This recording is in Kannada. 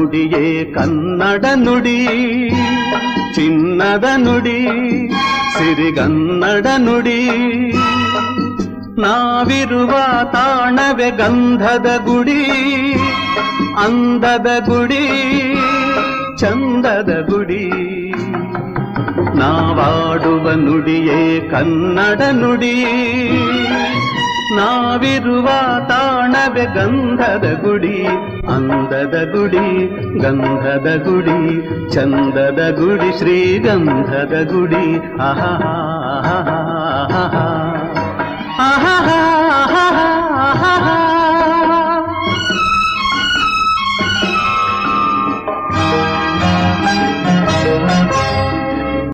ನುಡಿಯೇ ಕನ್ನಡ ನುಡಿ, ಚಿನ್ನದ ನುಡಿ, ಸಿರಿಗನ್ನಡ ನುಡಿ. ನಾವಿರುವ ತಾಣವೇ ಗಂಧದ ಗುಡಿ, ಅಂದದ ಗುಡಿ, ಚಂದದ ಗುಡಿ. ನಾವಾಡುವ ನುಡಿಯೇ ಕನ್ನಡ ನುಡಿ, ನಾವಿರುವ ತಾಣವೇ ಗಂಧದ ಗುಡಿ, ಅಂದದ ಗುಡಿ, ಗಂಧದ ಗುಡಿ, ಚಂದದ ಗುಡಿ, ಶ್ರೀಗಂಧದ ಗುಡಿ. ಆಹಾ